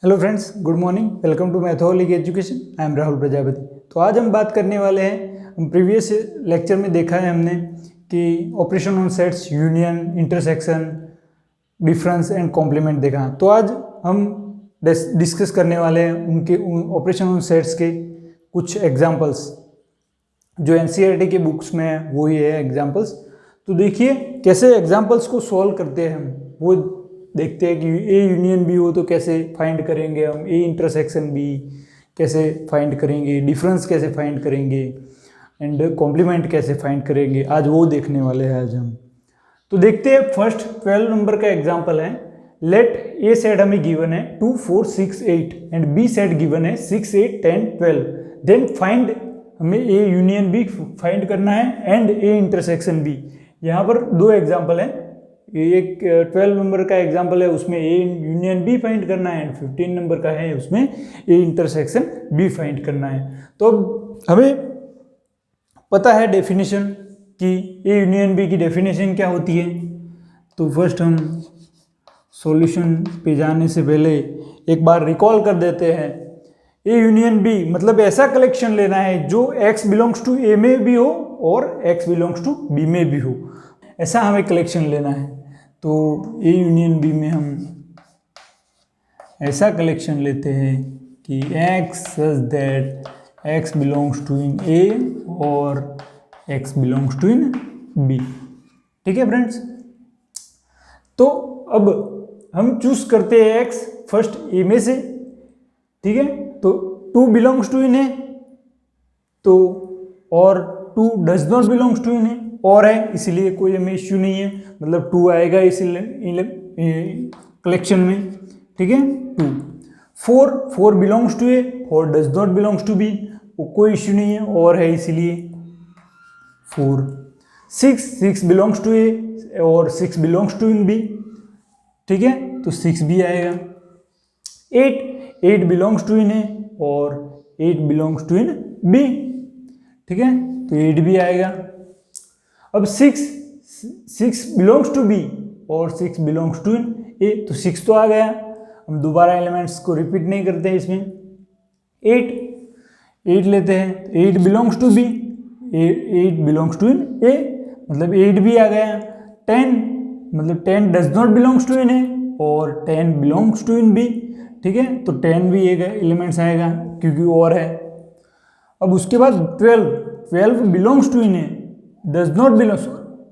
Hello friends, good morning. Welcome to Mathologic education. I am Rahul Prajapati. तो आज हम बात करने वाले हैं, हम प्रीवियस लेक्चर में देखा है हमने कि operation on sets, union, intersection, difference and complement देखा। तो आज हम डिस्कस करने वाले हैं उनके ऑपरेशन ऑन सेट्स के कुछ एग्जाम्पल्स जो एनसीईआरटी के बुक्स में है, वही है एग्जाम्पल्स। तो देखिए कैसे एग्जाम्पल्स को सॉल्व करते हैं हम, वो देखते हैं कि ए यूनियन बी हो तो कैसे फाइंड करेंगे हम, ए इंटरसेक्शन बी कैसे फाइंड करेंगे, डिफरेंस कैसे फाइंड करेंगे एंड कॉम्प्लीमेंट कैसे फाइंड करेंगे, आज वो देखने वाले हैं आज हम। तो देखते हैं फर्स्ट 12 नंबर का एग्जांपल है। लेट ए सेट हमें गिवन है 2 4 6 8 एंड बी सेट गिवन है 6 8 10 12। देन फाइंड, हमें ए यूनियन बी फाइंड करना है एंड ए इंटरसेक्शन बी। यहाँ पर दो एग्जाम्पल है, एक 12 नंबर का एग्जाम्पल है, उसमें ए यूनियन बी फाइंड करना है एंड 15 नंबर का है, उसमें ए इंटरसेक्शन बी फाइंड करना है। तो अब हमें पता है डेफिनेशन कि ए यूनियन बी की डेफिनेशन क्या होती है। तो फर्स्ट हम सॉल्यूशन पे जाने से पहले एक बार रिकॉल कर देते हैं। ए यूनियन बी मतलब ऐसा कलेक्शन लेना है जो x बिलोंग्स टू ए में भी हो और x बिलोंग्स टू बी में भी हो, ऐसा हमें कलेक्शन लेना है। तो ए यूनियन बी में हम ऐसा कलेक्शन लेते हैं कि x such that x belongs to in A और x belongs to in B. ठीक है फ्रेंड्स। तो अब हम चूज करते हैं x फर्स्ट ए में से। ठीक है, तो 2 बिलोंग्स टू इन ए, तो और 2 does not belongs to in A, और है इसलिए कोई हमें इश्यू नहीं है, मतलब 2 आएगा इस कलेक्शन में। ठीक है, 2 4 belongs to A, 4 does not belongs to B, वो कोई इश्यू नहीं है, और है इसलिए 4 6 बिलोंग्स टू ए और 6 बिलोंग्स टू इन बी। ठीक है, तो 6 भी आएगा। 8 बिलोंग्स टू इन ए और 8 बिलोंग्स टू इन बी। ठीक है, तो 8 भी आएगा। अब 6 बिलोंग्स टू बी और 6 बिलोंग्स टू इन ए, तो 6 तो आ गया। हम दोबारा एलिमेंट्स को रिपीट नहीं करते हैं इसमें। 8 लेते हैं, 8 belongs to B, 8 belongs to in A, मतलब 8 भी आ गया। 10 मतलब 10 does not belongs to in A और 10 बिलोंग्स टू इन बी। ठीक है, तो 10 भी एक एलिमेंट्स आएगा क्योंकि और है। अब उसके बाद 12 belongs to in A, does not belong,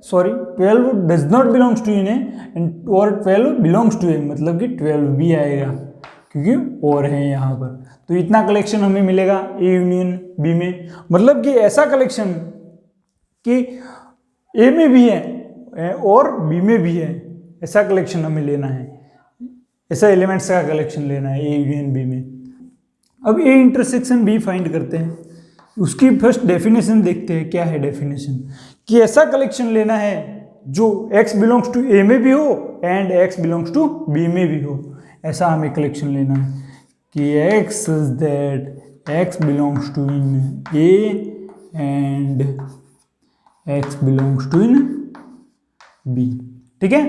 sorry 12 does not belongs to in A and और 12 बिलोंग्स टू ए, मतलब कि 12 भी आएगा क्योंकि और है यहाँ पर। तो इतना कलेक्शन हमें मिलेगा ए यूनियन बी में, मतलब कि ऐसा कलेक्शन कि ए में भी है और बी में भी है, ऐसा कलेक्शन हमें लेना है, ऐसा एलिमेंट्स का कलेक्शन लेना है ए यूनियन बी में। अब ए इंटरसेक्शन बी फाइंड करते हैं, उसकी फर्स्ट डेफिनेशन देखते हैं। क्या है डेफिनेशन, कि ऐसा कलेक्शन लेना है जो x बिलोंग्स टू ए में भी हो and x belongs to B में भी हो, ऐसा हमें कलेक्शन लेना है कि x such that x belongs to in A and x belongs to in B. ठीक है,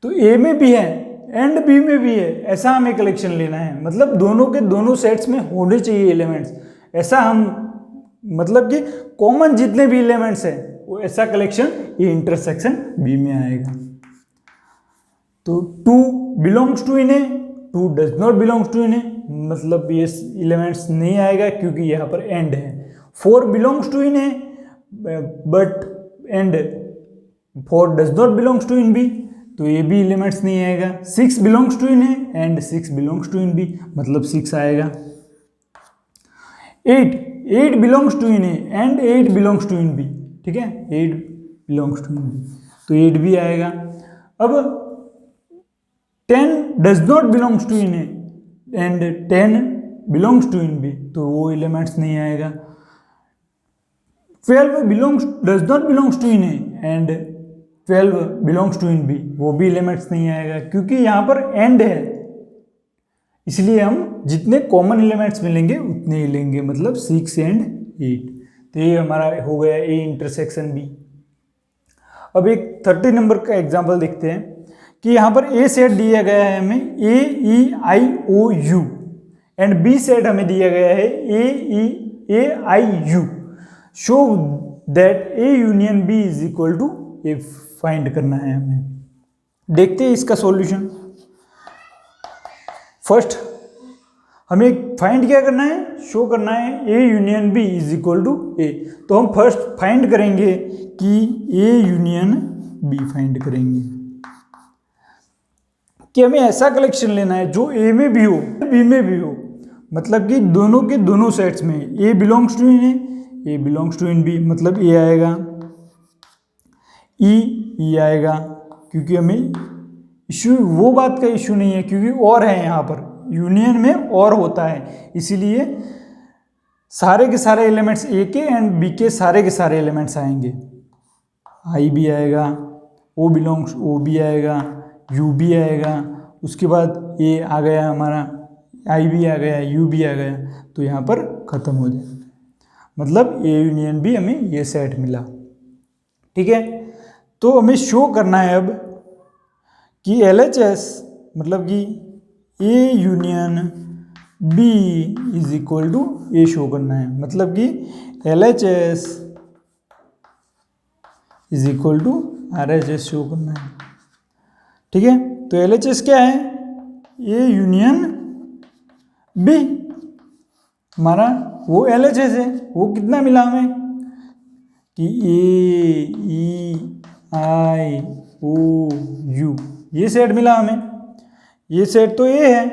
तो ए में भी है एंड बी में भी है, ऐसा हमें कलेक्शन लेना है, मतलब दोनों के दोनों सेट्स में होने चाहिए एलिमेंट्स, ऐसा हम, मतलब कि कॉमन जितने भी एलिमेंट्स हैं वो ऐसा कलेक्शन ये इंटरसेक्शन बी में आएगा। तो 2 belongs to in A, 2 does not belongs to in A, मतलब ये एलिमेंट्स नहीं आएगा क्योंकि यहाँ पर एंड है। 4 belongs to in A but and 4 does not belongs to in B, तो ये भी एलिमेंट्स नहीं आएगा। 6 belongs to in A and 6 belongs to in B, मतलब 6 आएगा। 8 belongs to in A and 8 belongs to in B. ठीक है, 8 belongs to in B, तो 8 भी आएगा। अब 10 does not belongs to in A and 10 belongs to in B, तो वो एलिमेंट्स नहीं आएगा। 12 does not belongs to in A and 12 belongs to in B, वो भी एलिमेंट्स नहीं आएगा क्योंकि यहाँ पर एंड है, इसलिए हम जितने कॉमन एलिमेंट्स मिलेंगे उतने ही लेंगे, मतलब 6 एंड 8। तो ये हमारा हो गया ए इंटरसेक्शन बी। अब एक 30 नंबर का एग्जांपल देखते हैं कि यहाँ पर ए सेट दिया गया है हमें AEIOU एंड बी सेट हमें दिया गया है AEAIU। Show that A union B is equal to A find करना है हमें। देखते हैं इसका सॉल्यूशन। फर्स्ट हमें फाइंड क्या करना है, शो करना है A union B is equal to A. तो हम फर्स्ट फाइंड करेंगे कि A यूनियन B फाइंड करेंगे कि हमें ऐसा कलेक्शन लेना है जो A में भी हो B में भी हो, मतलब कि दोनों के दोनों सेट्स में। A बिलोंग्स टू इन है, A belongs to in B, मतलब A आएगा, E आएगा, क्योंकि हमें इशू वो बात का इशू नहीं है क्योंकि और है यहाँ पर यूनियन में और होता है, इसीलिए सारे के सारे एलिमेंट्स ए के एंड बी के सारे एलिमेंट्स आएंगे। आई भी आएगा, ओ बिलोंग्स ओ भी आएगा, यू भी आएगा, उसके बाद ए आ गया हमारा, आई भी आ गया, यू भी आ गया, तो यहाँ पर ख़त्म हो जाए, मतलब ए यूनियन बी हमें ये सेट मिला। ठीक है, तो हमें शो करना है अब कि LHS मतलब कि A union B is equal to A show करना है, मतलब कि LHS is equal to RHS शो करना है। ठीक है, तो LHS क्या है, ए यूनियन बी, हमारा वो LHS है, वो कितना मिला हमें कि AEIOU ये सेट मिला हमें। ये सेट तो ए है,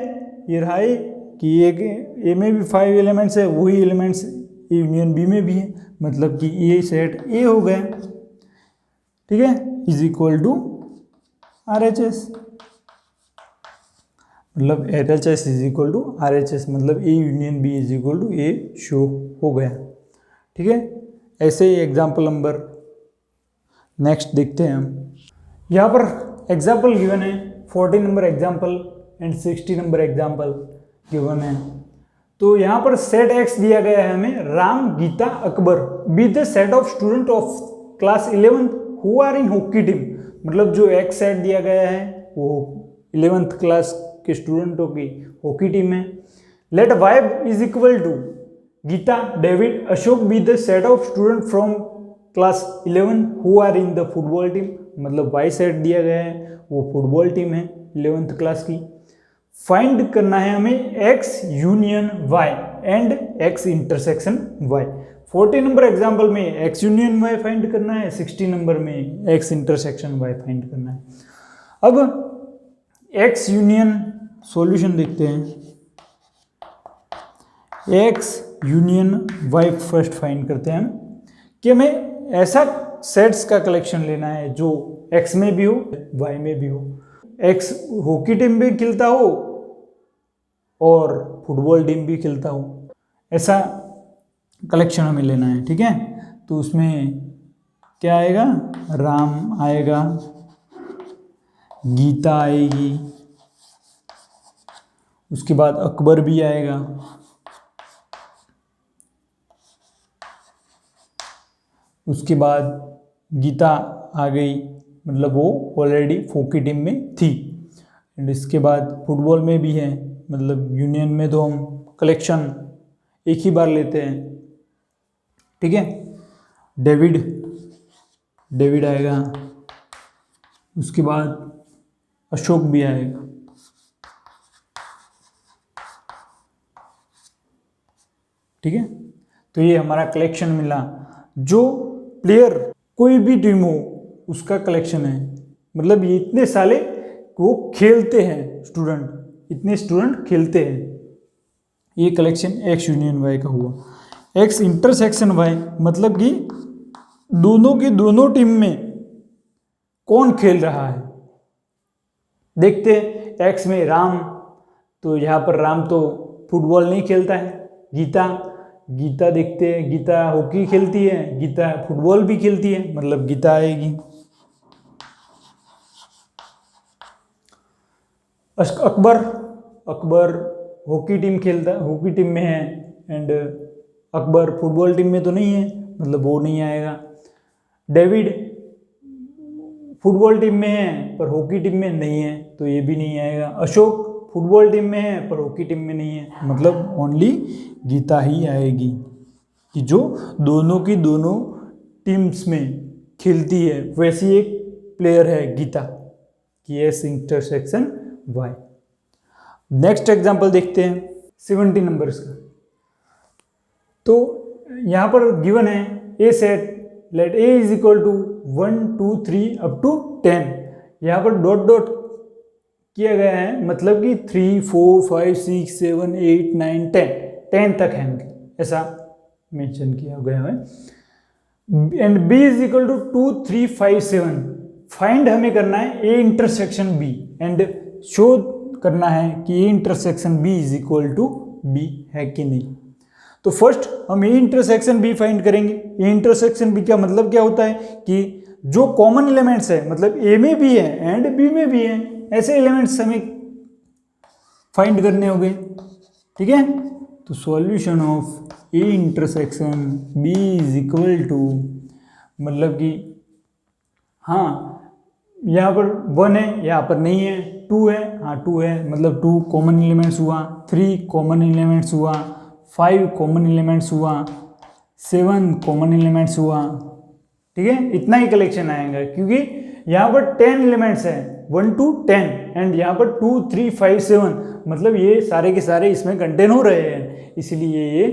ये रहा ए कि ए में भी 5 एलिमेंट्स है, वही एलिमेंट्स ए यूनियन बी में भी है, मतलब कि ये सेट ए हो गया। ठीक है, इज इक्वल टू RHS, मतलब LHS is equal to RHS, मतलब A union B is equal to A show हो गया। ठीक है, ऐसे ही एग्जाम्पल नंबर नेक्स्ट देखते हैं हम। यहाँ पर एग्जाम्पल गिवन है 40 number example and 60 number example given है। तो यहाँ पर सेट एक्स दिया गया है हमें, Ram, Geeta, Akbar be the set of student of class 11 who are in hockey team, मतलब जो एक्स सेट दिया गया है वो 11th क्लास के स्टूडेंटों की हॉकी टीम है। Let Y is equal to Geeta, David, Ashok be the set of student from class 11 who are in the football team, मतलब वाई सेट दिया गया है वो फुटबॉल टीम है 11th क्लास की। फाइंड करना है हमें X union Y and X intersection Y. 40 number example में एक्स यूनियन वाई फाइंड करना है, 60 नंबर में एक्स इंटरसेक्शन वाई फाइंड करना है। अब एक्स यूनियन सॉल्यूशन देखते हैं। X union Y first find करते हैं हम कि हमें ऐसा सेट्स का कलेक्शन लेना है जो एक्स में भी हो वाई में भी हो, एक्स हॉकी टीम भी खेलता हो और फुटबॉल टीम भी खेलता हो, ऐसा कलेक्शन हमें लेना है। ठीक है, तो उसमें क्या आएगा, राम आएगा, गीता आएगी, उसके बाद अकबर भी आएगा, उसके बाद गीता आ गई, मतलब वो ऑलरेडी हॉकी टीम में थी, एंड इसके बाद फुटबॉल में भी है, मतलब यूनियन में तो हम कलेक्शन एक ही बार लेते हैं। ठीक है, डेविड आएगा, उसके बाद अशोक भी आएगा। ठीक है, तो ये हमारा कलेक्शन मिला, जो प्लेयर कोई भी टीम हो उसका कलेक्शन है, मतलब ये इतने साले वो खेलते हैं, स्टूडेंट इतने स्टूडेंट खेलते हैं, ये कलेक्शन एक्स यूनियन वाई का हुआ। एक्स इंटरसेक्शन वाई मतलब कि दोनों की दोनों टीम में कौन खेल रहा है। देखते हैं एक्स में राम, तो यहाँ पर राम तो फुटबॉल नहीं खेलता है। गीता देखते हैं, गीता हॉकी खेलती है, गीता फुटबॉल भी खेलती है, मतलब गीता आएगी। अकबर हॉकी टीम में है एंड अकबर फुटबॉल टीम में तो नहीं है, मतलब वो नहीं आएगा। डेविड फुटबॉल टीम में है पर हॉकी टीम में नहीं है, तो ये भी नहीं आएगा। अशोक फुटबॉल टीम में है पर हॉकी टीम में नहीं है, मतलब ओनली गीता ही आएगी कि जो दोनों की दोनों टीम्स में खेलती है, वैसी एक प्लेयर है गीता कि S intersection Y. Next example देखते हैं 70 नंबर्स का। तो यहाँ पर गिवन है A set let A is equal to 1 2 3 up to 10। यहाँ पर डॉट डॉट किया गया है, मतलब कि 3 4 5 6 7 8 9 10 तक है इनके, ऐसा मेंशन किया गया है। And B is equal to 2 3 5 7। Find हमें करना है A intersection B and show करना है कि A intersection B is equal to B है कि नहीं। तो फर्स्ट हम ए इंटरसेक्शन बी फाइंड करेंगे। ए इंटरसेक्शन बी का मतलब क्या होता है कि जो कॉमन एलिमेंट्स है, मतलब ए में भी है एंड बी में भी है, ऐसे एलिमेंट्स हमें फाइंड करने होंगे। ठीक है, तो solution of A intersection B is equal to, मतलब कि हाँ यहाँ पर 1 है, यहाँ पर नहीं है, 2 है, हाँ 2 है, मतलब 2 कॉमन एलिमेंट्स हुआ, 3 कॉमन एलिमेंट्स हुआ, 5 कॉमन एलिमेंट्स हुआ, 7 कॉमन एलिमेंट्स हुआ। ठीक है, इतना ही कलेक्शन आएगा क्योंकि यहाँ पर 10 एलिमेंट्स हैं 1 to 10 एंड यहाँ पर 2 3 5 7, मतलब ये सारे के सारे इसमें कंटेन हो रहे हैं, इसलिए ये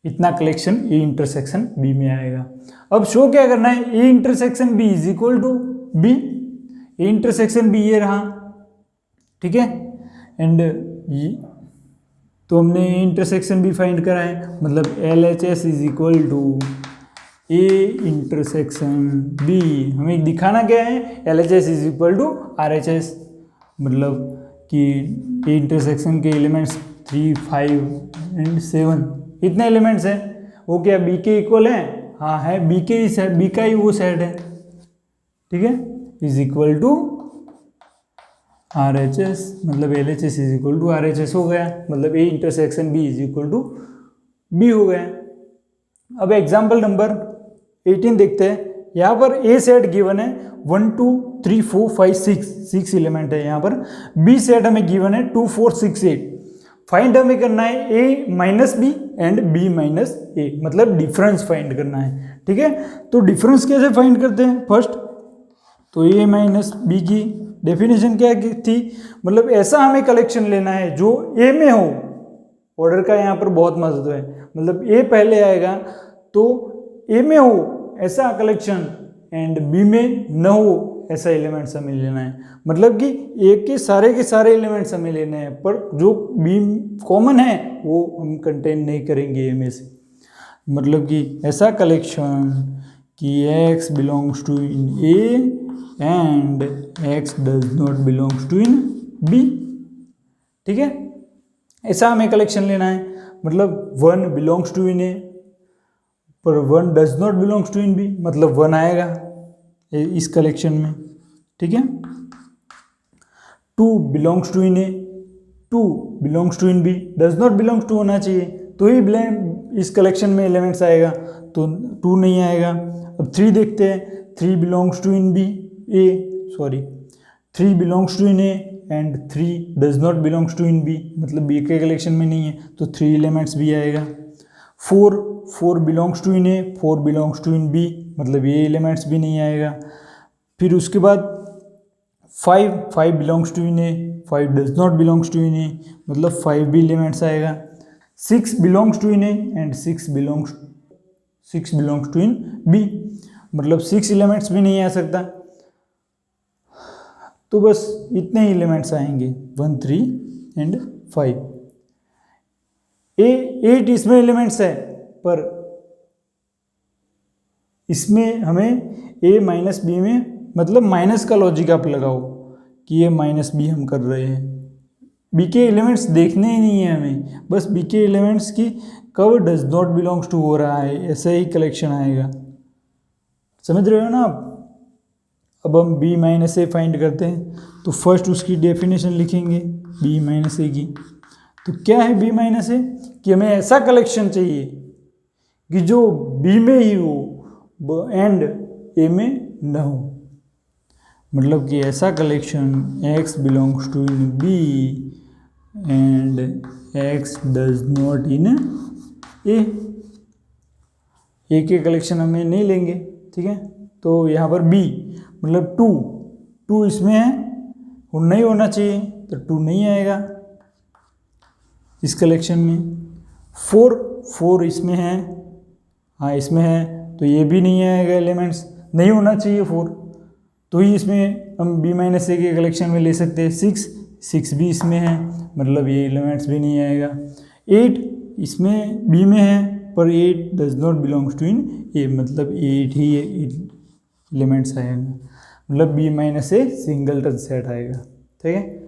इतना कलेक्शन ए इंटरसेक्शन बी में आएगा। अब शो क्या करना है, A intersection B is equal to B. A intersection B ये रहा, ठीक है, एंड ये तो हमने ए इंटरसेक्शन बी फाइंड करा है, मतलब L H S is equal to A intersection B. हमें दिखाना क्या है, L H S is equal to R H S, मतलब कि ए इंटरसेक्शन के एलिमेंट्स 3 5 एंड 7 इतने एलिमेंट्स हैं, वो क्या बी के इक्वल है, हाँ है, बी के ही सेट, बी का ही वो सेट है। ठीक है, is equal to R H S, मतलब L H S is equal to R H S हो गया, मतलब A intersection B is equal to B हो गया। अब एग्जाम्पल नंबर 18 देखते हैं। यहाँ पर ए सेट गिवन है 1 2 3 4 5 6 एलिमेंट है यहाँ पर। बी सेट हमें गिवन है 2 4 6 8। फाइंड हमें करना है A minus B and B minus A, मतलब डिफरेंस फाइंड करना है। ठीक है, तो डिफरेंस कैसे फाइंड करते हैं फर्स्ट, तो ए माइनस बी की डेफिनेशन क्या थी, मतलब ऐसा हमें कलेक्शन लेना है जो ए में हो। ऑर्डर का यहाँ पर बहुत महत्व है, मतलब ए पहले आएगा तो ए में हो ऐसा कलेक्शन एंड बी में न हो ऐसा एलिमेंट्स हमें लेना है, मतलब कि ए के सारे एलिमेंट्स हमें लेने हैं, पर जो बी कॉमन है वो हम कंटेन नहीं करेंगे ए में से, मतलब कि ऐसा कलेक्शन कि x belongs to in A and x does not belongs to in B. ठीक है, ऐसा हमें कलेक्शन लेना है, मतलब 1 बिलोंग्स टू इन ए पर 1 does not belongs to in B, मतलब 1 आएगा इस कलेक्शन में। ठीक है, 2 belongs to in A, 2 belongs to in B, does not belongs to होना चाहिए तो ही इस कलेक्शन में एलिमेंट्स आएगा, तो 2 नहीं आएगा। अब 3 देखते हैं, 3 belongs to in B A, sorry 3 belongs to in A and 3 does not belongs to in B, मतलब बी के कलेक्शन में नहीं है तो 3 एलिमेंट्स भी आएगा। 4 belongs to in A, 4 belongs to in B, मतलब ये एलिमेंट्स भी नहीं आएगा। फिर उसके बाद 5 belongs to in A, 5 does not belongs to in A, मतलब 5 भी एलिमेंट्स आएगा। 6 belongs to in A and 6 belongs to in B, मतलब 6 एलिमेंट्स भी नहीं आ सकता, तो बस इतने ही एलिमेंट्स आएंगे 1 3 एंड 5। 8 इसमें एलिमेंट्स है, पर इसमें हमें a माइनस बी में, मतलब माइनस का लॉजिक आप लगाओ कि ये माइनस बी हम कर रहे हैं, बी के एलिमेंट्स देखने ही नहीं है हमें, बस बी के एलिमेंट्स की कब डज नॉट बिलोंग्स टू हो रहा है ऐसे ही कलेक्शन आएगा। समझ रहे हो ना आप। अब हम b माइनस ए फाइंड करते हैं, तो फर्स्ट उसकी डेफिनेशन लिखेंगे b माइनस ए की। तो क्या है b माइनस ए, कि हमें ऐसा कलेक्शन चाहिए कि जो b में ही हो एंड a में न हो। मतलब कि ऐसा collection x belongs to in B and x does not in A के कलेक्शन हमें नहीं लेंगे, ठीक है। तो यहाँ पर B मतलब 2 इसमें है और नहीं होना चाहिए, तो 2 नहीं आएगा इस कलेक्शन में। 4 इसमें है, हाँ इसमें है, तो ये भी नहीं आएगा, एलिमेंट्स नहीं होना चाहिए 4, तो ही इसमें हम B माइनस ए के कलेक्शन में ले सकते हैं। 6 भी इसमें है, मतलब ये एलिमेंट्स भी नहीं आएगा। 8 इसमें B में है, पर 8 does not belongs to in A, मतलब 8 ही एलिमेंट्स आएगा, मतलब B माइनस ए सिंगलटन सेट आएगा, ठीक है।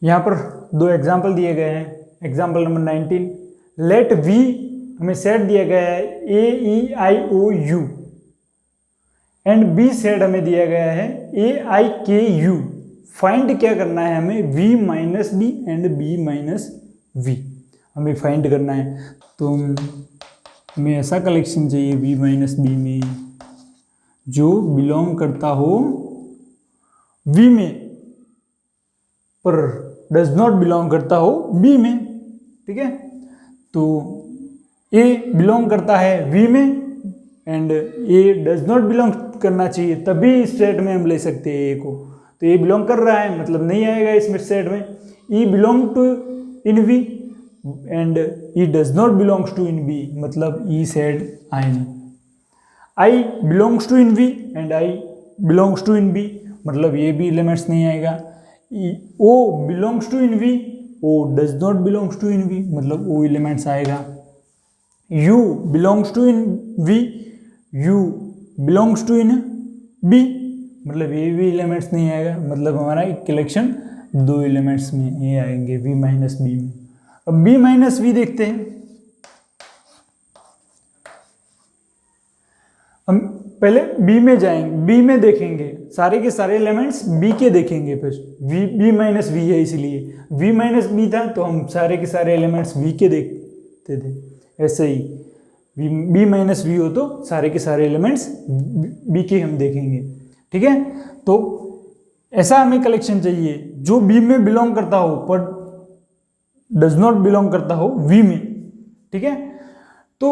यहाँ पर 2 एग्जाम्पल दिए गए हैं। एग्जाम्पल नंबर 19, लेट V हमें सेट दिया गया है AEIOU एंड B सेट हमें दिया गया है AIKU। फाइंड क्या करना है हमें, V minus B and B minus V हमें फाइंड करना है। तो हमें ऐसा कलेक्शन चाहिए V माइनस B में जो बिलोंग करता हो V में पर डज नॉट बिलोंग करता हो B में, ठीक है। तो A बिलोंग करता है V में and A does not belong करना चाहिए, तभी इस सेट में हम ले सकते हैं A को। तो A बिलोंग कर रहा है, मतलब नहीं आएगा इसमें सेट में। E belong to in V and E does not belongs to in B, मतलब E सेट आए नहीं। I belongs to in V and I belongs to in B, मतलब ये भी एलिमेंट्स नहीं आएगा। O belongs to in V, O does not belongs to in V, मतलब O elements आएगा। U belongs to in V, U belongs to in B, मतलब ये भी एलिमेंट्स नहीं आएगा, मतलब हमारा एक कलेक्शन 2 एलिमेंट्स में ये आएंगे V माइनस B में। अब B माइनस V देखते हैं। हम पहले B में जाएंगे, B में देखेंगे सारे के सारे एलिमेंट्स B के देखेंगे, फिर B माइनस V है इसलिए V माइनस B था, तो हम सारे के सारे एलिमेंट्स V के देखते थे। ऐसे ही B माइनस V हो तो सारे के सारे एलिमेंट्स B के हम देखेंगे, ठीक है। तो ऐसा हमें कलेक्शन चाहिए जो B में बिलोंग करता हो पर डज नॉट बिलोंग करता हो V में, ठीक है। तो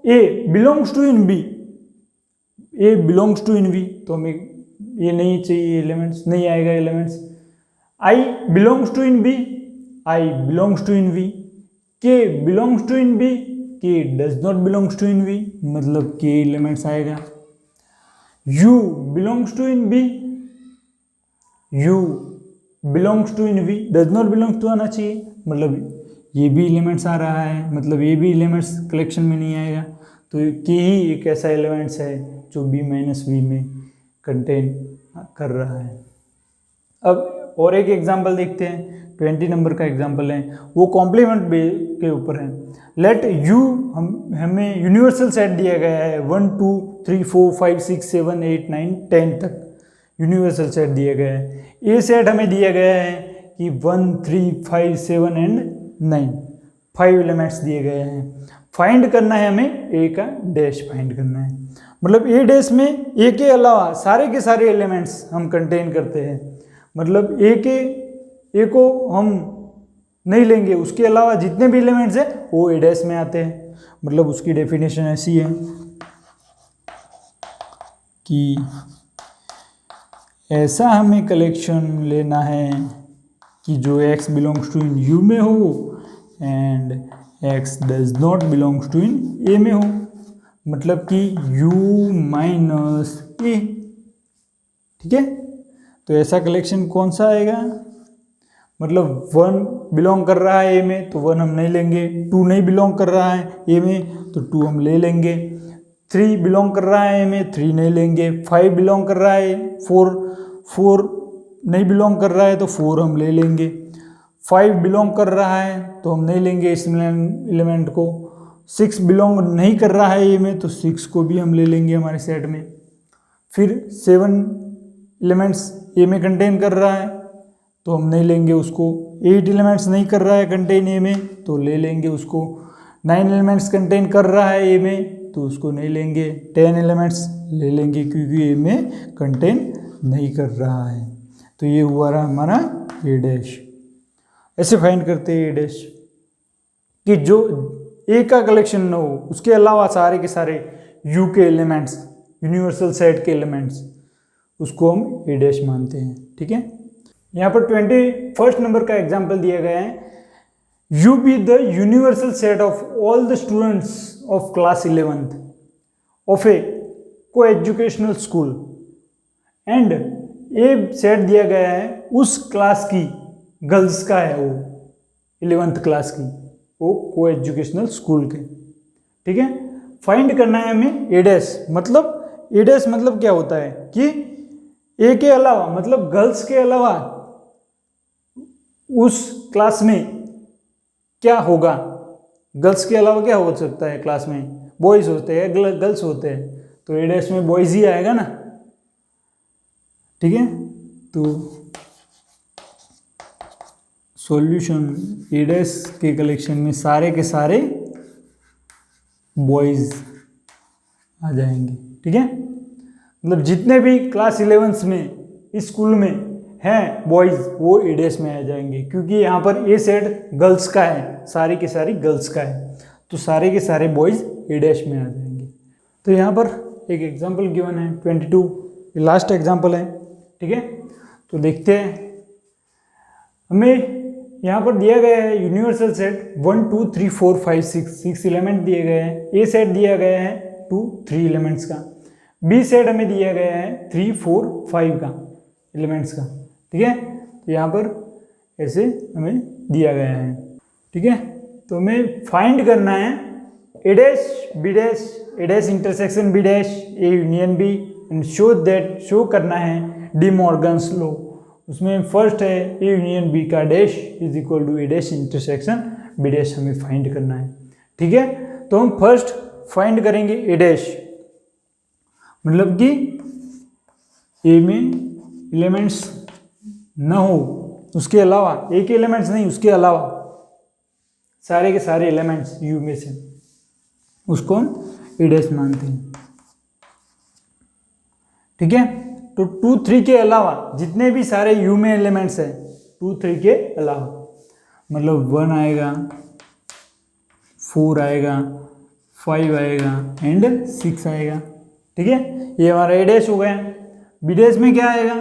A belongs to in B, A belongs to in V, तो हमें ये नहीं चाहिए, एलिमेंट्स नहीं आएगा elements. I belongs to in B, I belongs to in V। K belongs to in B, K does not belongs to in V, मतलब K elements आएगा। U belongs to in B, U belongs to in V, does not belongs to आना चाहिए, मतलब ये भी elements आ रहा है, मतलब ये भी एलिमेंट्स कलेक्शन में नहीं आएगा। तो K ही एक ऐसा एलिमेंट्स है जो B माइनस V में कंटेन कर रहा है। अब और एक एग्जांपल देखते हैं, 20 नंबर का एग्जांपल है, वो कॉम्प्लीमेंट के ऊपर है। लेट U हमें यूनिवर्सल सेट दिया गया है 1 2 3 4 5 6 7 8 9 10 तक यूनिवर्सल सेट दिया गया है। ए सेट हमें दिया गया है कि 1 3 5 7 एंड 9 5 एलिमेंट्स दिए गए हैं। फाइंड करना है हमें ए का डैश फाइंड करना है, मतलब ए डैश में ए के अलावा सारे के सारे एलिमेंट्स हम कंटेन करते हैं, मतलब ए को हम नहीं लेंगे, उसके अलावा जितने भी एलिमेंट्स हैं वो ए डैश में आते हैं। मतलब उसकी डेफिनेशन ऐसी है कि ऐसा हमें कलेक्शन लेना है कि जो x belongs to in U में हो and x does not belongs to in A में हो, मतलब कि U माइनस A, ठीक है। तो ऐसा कलेक्शन कौन सा आएगा, मतलब 1 बिलोंग कर रहा है A में तो 1 हम नहीं लेंगे, 2 नहीं बिलोंग कर रहा है A में तो 2 हम ले लेंगे, 3 बिलोंग कर रहा है A में 3 नहीं लेंगे, 5 बिलोंग कर रहा है 4 नहीं बिलोंग कर रहा है तो 4 हम ले लेंगे, 5 बिलोंग कर रहा है तो हम नहीं लेंगे इस एलिमेंट को, 6 बिलोंग नहीं कर रहा है A में तो 6 को भी हम ले लेंगे हमारे सेट में। फिर 7 एलिमेंट्स A में कंटेन कर रहा है तो हम नहीं लेंगे उसको, 8 एलिमेंट्स नहीं कर रहा है कंटेन A में तो ले लेंगे उसको, 9 एलिमेंट्स कंटेन कर रहा है A में तो उसको नहीं लेंगे, 10 एलिमेंट्स ले लेंगे क्योंकि A में कंटेन नहीं कर रहा है। तो ये हुआ रहा हमारा ए डैश। ऐसे फाइंड करते हैं ए डैश कि जो ए का कलेक्शन न हो, उसके अलावा सारे के सारे यू के एलिमेंट्स, यूनिवर्सल सेट के एलिमेंट्स, उसको हम ए डैश मानते हैं। ठीक है, यहाँ पर 21 नंबर का एग्जाम्पल दिया गया है, U be the universal set of all the students of class 11th of a co-educational school and A set दिया गया है उस क्लास की, गर्ल्स का है वो 11th क्लास की, वो को एजुकेशनल स्कूल के। ठीक है, फाइंड करना है हमें ए डैश। मतलब ए डैश मतलब क्या होता है कि ए के अलावा, मतलब गर्ल्स के अलावा उस क्लास में क्या होगा, गर्ल्स के अलावा क्या हो सकता है क्लास में, बॉयज होते हैं, गर्ल्स होते हैं, तो ए डैश में बॉयज ही आएगा ना। ठीक है, तो सॉल्यूशन ए डैश के कलेक्शन में सारे के सारे बॉयज आ जाएंगे। ठीक है, मतलब जितने भी क्लास 11th में इस स्कूल में हैं बॉयज, वो ए डैश में आ जाएंगे, क्योंकि यहाँ पर ए सेट गर्ल्स का है, सारी की सारी गर्ल्स का है, तो सारे के सारे बॉयज ए डैश में आ जाएंगे। तो यहाँ पर एक एग्जाम्पल गिवन है 22, लास्ट एग्जाम्पल है। ठीक है, तो देखते हैं, हमें यहाँ पर दिया गया है यूनिवर्सल सेट 1 2 3 4 5 6 एलिमेंट दिए गए हैं। ए सेट दिया गया है 2 3 एलिमेंट्स का, बी सेट हमें दिया गया है 3 4 5 का एलिमेंट्स का। ठीक है, तो यहाँ पर ऐसे हमें दिया गया है। ठीक है, तो हमें फाइंड करना है A dash B dash, A dash intersection B dash, A union B, and show that, show करना है डी मॉर्गन्स लॉ। उसमें फर्स्ट है ए यूनियन बी का dash is equal to A dash intersection B dash, हमें find करना है। ठीक है, तो हम फर्स्ट फाइंड करेंगे ए डैश, मतलब कि ए में एलिमेंट्स न हो, उसके अलावा, ए के एलिमेंट्स नहीं, उसके अलावा सारे के सारे एलिमेंट्स यू में से, उसको हम ए डैश मानते हैं। ठीक है, तो 2 3 के अलावा जितने भी सारे यू में एलिमेंट्स हैं, 2 3 के अलावा, मतलब 1 आएगा, 4 आएगा, 5 आएगा एंड 6 आएगा। ठीक है, ये हमारा ए डैश हो गया। बी डैश में क्या आएगा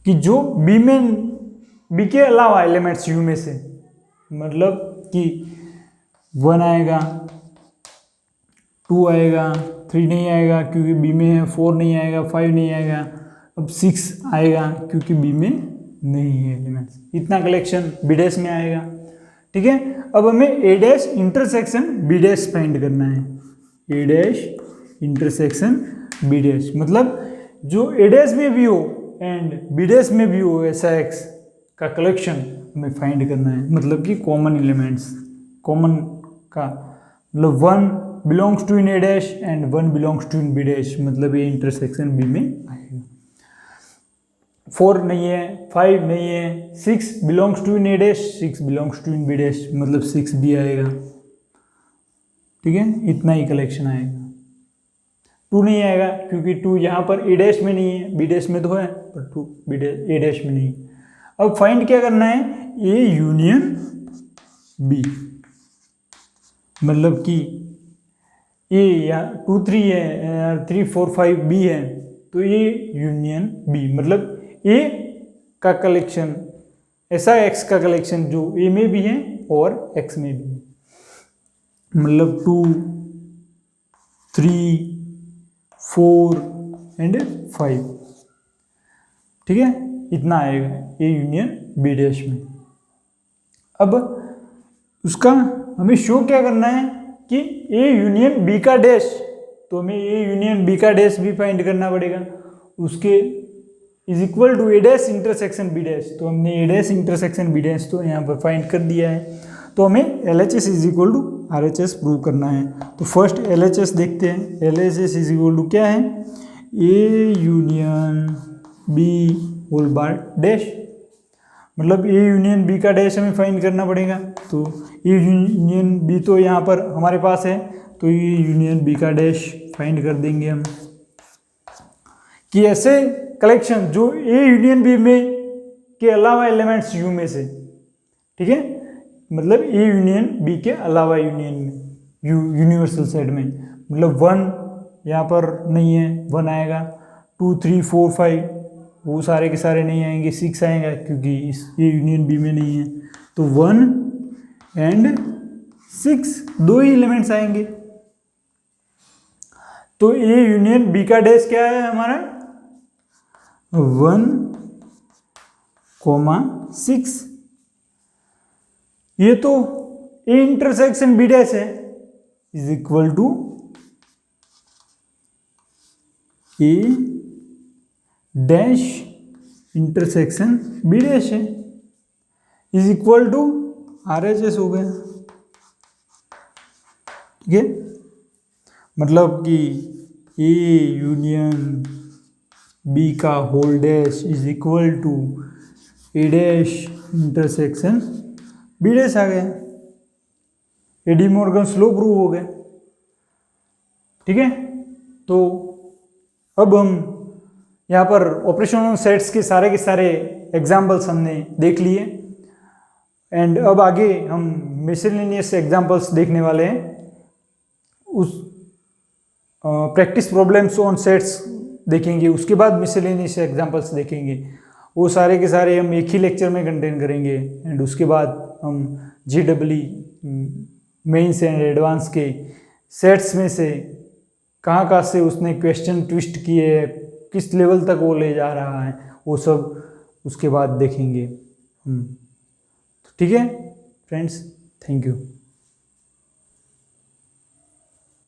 कि जो बी में, बी के अलावा एलिमेंट्स यू में से, मतलब कि 1 आएगा, 2 आएगा, 3 नहीं आएगा क्योंकि बी में है, 4 नहीं आएगा, 5 नहीं आएगा, अब 6 आएगा क्योंकि बी में नहीं है एलिमेंट्स। इतना कलेक्शन बी डैश में आएगा। ठीक है, अब हमें A dash intersection B dash find करना है। A dash intersection B dash, मतलब जो ए डैश में भी हो एंड बी डैश में भी हो ऐसा एक्स का कलेक्शन हमें फाइंड करना है, मतलब कि कॉमन एलिमेंट्स, कॉमन का मतलब 1 belongs to in A dash and 1 belongs to in B dash, मतलब ये इंटरसेक्शन बी में आएगा। 4 नहीं है, 5 नहीं है, 6 belongs to in A dash, 6 belongs to in B dash, मतलब 6 भी आएगा। ठीक है, इतना ही कलेक्शन आएगा। 2 नहीं आएगा क्योंकि 2 यहाँ पर ए डैश में नहीं है, बी डैश में तो है, पर 2 बी डैश ए डैश में नहीं। अब फाइंड क्या करना है, ए यूनियन बी, मतलब कि ए या 2 3 है, 3 4 5 बी है, तो ये यूनियन बी, मतलब ए का कलेक्शन, ऐसा एक्स का कलेक्शन जो ए में भी है और एक्स में भी है, मतलब 2 3 4 एंड 5। ठीक है, इतना आएगा ए यूनियन बी डैश में। अब उसका हमें शो क्या करना है कि ए यूनियन बी का डैश, तो हमें ए यूनियन बी का डैश भी फाइंड करना पड़ेगा, उसके is equal to A dash intersection B dash. तो हमने A dash intersection B dash तो यहाँ पर फाइंड कर दिया है। तो हमें L H S is equal to R H S prove करना है। तो फर्स्ट एल एच एस देखते हैं। L H S is equal to क्या है, A union B whole bar dash, मतलब ए यूनियन बी का डैश हमें फाइंड करना पड़ेगा। तो ए यूनियन बी तो यहाँ पर हमारे पास है, तो ये यूनियन बी का डैश फाइंड कर देंगे हम। कि ऐसे कलेक्शन जो ए यूनियन बी में के अलावा एलिमेंट्स यू में से, ठीक है, मतलब ए यूनियन बी के अलावा यूनियन में यूनिवर्सल सेट में, मतलब 1 यहाँ पर नहीं है, 1 आएगा, 2 3 4 5 वो सारे के सारे नहीं आएंगे, 6 आएगा क्योंकि इस ए यूनियन बी में नहीं है, तो 1 एंड 6 दो ही एलिमेंट्स आएंगे। तो ए यूनियन बी का डैश क्या है हमारा 1,6। ये तो ए इंटरसेक्शन बी डैश है is equal to A dash intersection B dash है इज इक्वल टू RHS हो गया, ठीक है। मतलब कि ए यूनियन बी का whole dash is equal to A dash intersection B dash आ गया, A De Morgan's law prove हो गया, ठीक है। तो अब हम यहाँ पर ऑपरेशन ऑन सेट्स के सारे एग्जाम्पल्स हमने देख लिए एंड अब आगे हम मिसलेनियस एग्जाम्पल्स देखने वाले हैं। उस प्रैक्टिस प्रॉब्लम्स ऑन सेट्स देखेंगे, उसके बाद मिसलेनियस एग्जाम्पल्स देखेंगे, वो सारे के सारे हम एक ही लेक्चर में कंटेन करेंगे एंड उसके बाद हम GEE मेंस एंड एडवांस के सेट्स में से कहाँ से उसने क्वेश्चन ट्विस्ट किए, किस लेवल तक वो ले जा रहा है, वो सब उसके बाद देखेंगे। ठीक है फ्रेंड्स, थैंक यू।